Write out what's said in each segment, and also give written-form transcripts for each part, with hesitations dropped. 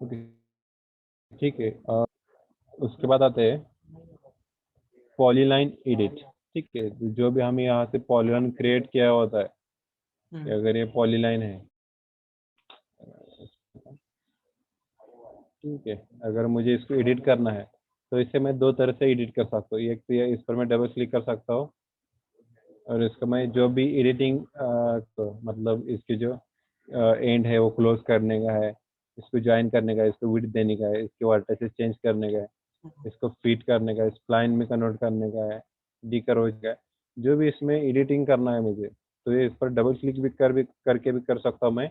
ठीक है। उसके बाद आते हैं पॉलीलाइन एडिट। ठीक है, तो जो भी हमें यहाँ से पॉलीलाइन क्रिएट किया होता है, कि अगर ये पॉलीलाइन है, ठीक है, अगर मुझे इसको एडिट करना है तो इसे मैं दो तरह से एडिट कर सकता हूँ। एक तो ये इस पर मैं डबल क्लिक कर सकता हूँ और इसका मैं जो भी एडिटिंग तो मतलब इसकी जो एंड है वो क्लोज करने का है, इसको ज्वाइन करने का है, इसको विड्थ देने का है, इसके वर्टिसेस चेंज करने का है, इसको फिट करने का है, स्प्लाइन में कन्वर्ट करने का है, डीकरोज का है, जो भी इसमें एडिटिंग करना है मुझे, तो ये इस पर डबल क्लिक भी करके भी कर सकता हूँ मैं,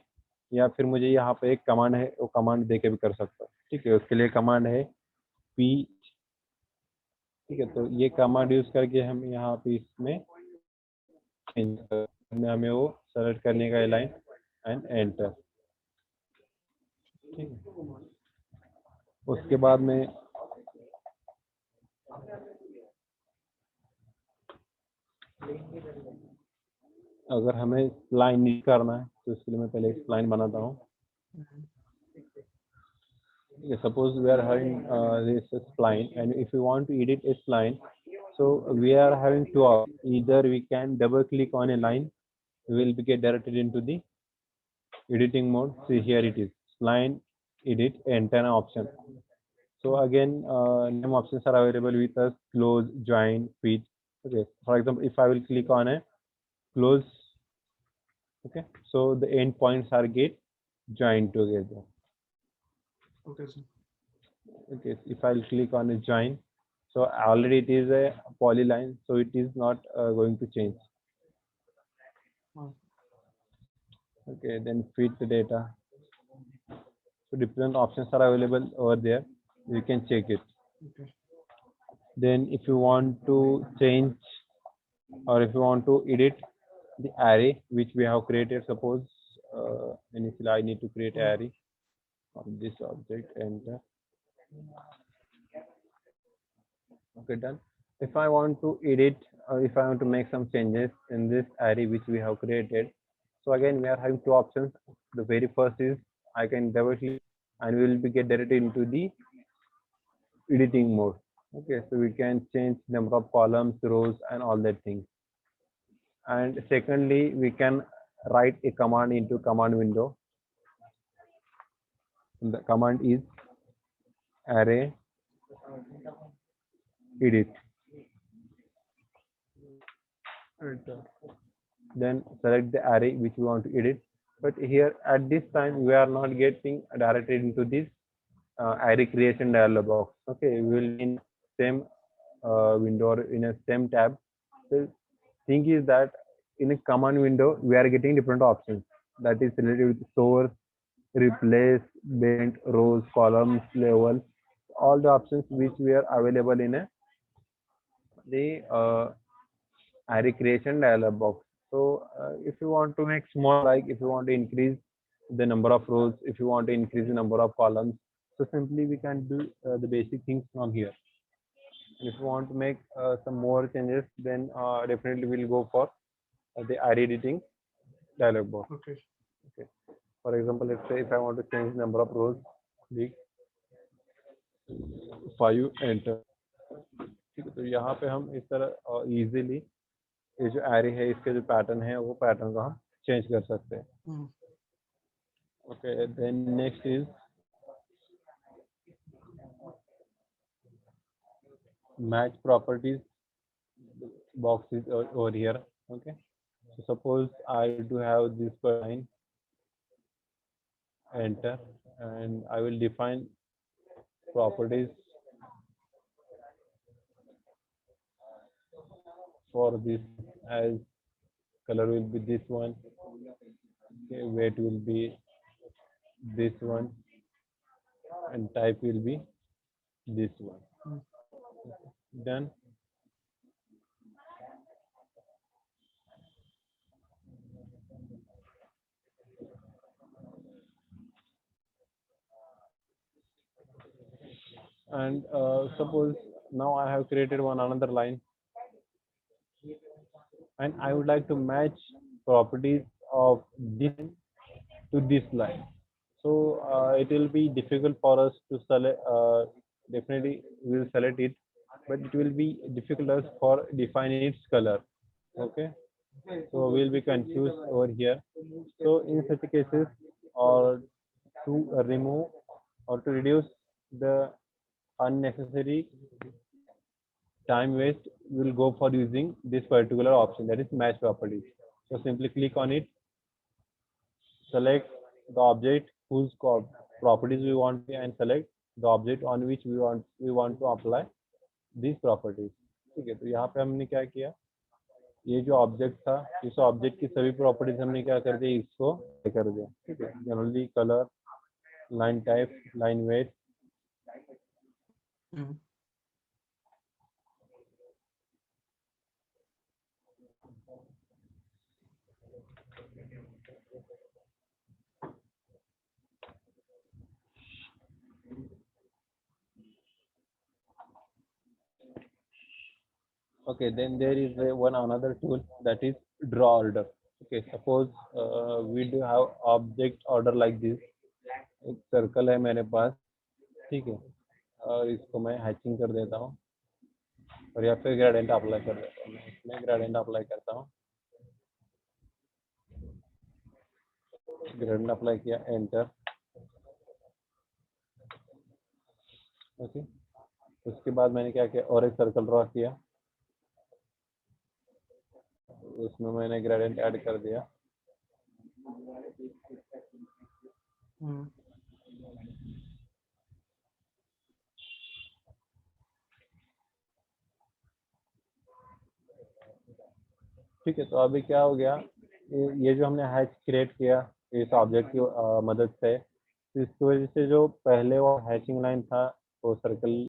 या फिर मुझे यहाँ पे एक कमांड है वो कमांड दे के भी कर सकता हूँ। ठीक है, उसके लिए कमांड है पी। ठीक है, तो ये कमांड यूज करके हम यहाँ पे इसमें हमें वो सेलेक्ट करने का लाइन एंड एंटर। ठीक है, उसके बाद में अगर हमें लाइन नहीं करना है तो इसके लिए मैं पहले एक लाइन बनाता हूँ। Suppose we are having this spline, and if you want to edit a spline, so we are having two options. Either we can double click on a line, we will be get directed into the editing mode. See, here it is, spline edit antenna option. So again, name options are available with us: close, join, fit. Okay, for example, if I will click on a close, okay, so the end points are get joined together. Okay, sir. Okay, if I'll click on a join, so already it is a polyline, so it is not going to change. Okay, then fit the data. So different options are available over there, you can check it. Okay. Then if you want to change or if you want to edit the array which we have created, suppose initially I need to create an array on this object, enter. Okay, done. If I want to edit or if I want to make some changes in this array which we have created, so again we are having two options. The very first is I can double click and we will be get directed into the editing mode. Okay, so we can change number of columns, rows, and all that things. And secondly, we can write a command into command window. The command is array edit. Then select the array which we want to edit. But here at this time we are not getting directed into this array creation dialog box. Okay, we will be in same window or in a same tab. The thing is that in a command window we are getting different options that is related with source, replace, bend, rows, columns, level, all the options which we are available in the array creation dialog box. So if you want to make small, like if you want to increase the number of rows, if you want to increase the number of columns, so simply we can do the basic things from here. And if you want to make some more changes, then definitely we'll go for the array editing dialog box. Okay. Okay. For example, let's say if I want to change number of rows, click 5, enter. ठीक है, तो यहाँ पे हम इस तरह easily ये जो एरे है इसके जो पैटर्न है वो पैटर्न को हम चेंज कर सकते हैं। Okay, then next is match properties box is over here. Okay, so suppose I do have this per line, enter, and I will define properties for this as color will be this one, okay, weight will be this one, and type will be this one. Done. And suppose now I have created one another line and I would like to match properties of this to this line. So it will be difficult for us to select. Definitely, we'll select it, but it will be difficult us for defining its color. Okay, so we'll be confused over here. So in such cases, or to remove or to reduce the unnecessary time waste, we'll go for using this particular option, that is match properties. So simply click on it, select the object whose properties we want and select the object on which we want to apply these properties. ठीक है, तो यहाँ पे हमने क्या किया, ये जो ऑब्जेक्ट था, इस ऑब्जेक्ट की सभी प्रॉपर्टीज हमने क्या कर दिया, इसको कर दिया. ठीक है, generally colour, line type, line weight. Hmm. Okay, then there is one another tool, that is draw order. Okay, suppose we do have object order like this. एक सर्कल है मेरे पास, ठीक है, और इसको मैं हैचिंग कर देता हूँ और या फिर ग्रेडियंट अप्लाई कर देता हूँ. मैं इसमें ग्रेडियंट अप्लाई करता हूँ, ग्रेडियंट अप्लाई किया, एंटर. ओके, उसके बाद मैंने क्या किया, और एक सर्कल ड्रॉ किया, उसमें मैंने ग्रेडियंट ऐड कर दिया. Hmm. ठीक है, तो अभी क्या हो गया, ये जो हमने हैच क्रिएट किया इस ऑब्जेक्ट की मदद से, तो इसकी वजह से जो पहले वो हैचिंग लाइन था वो सर्कल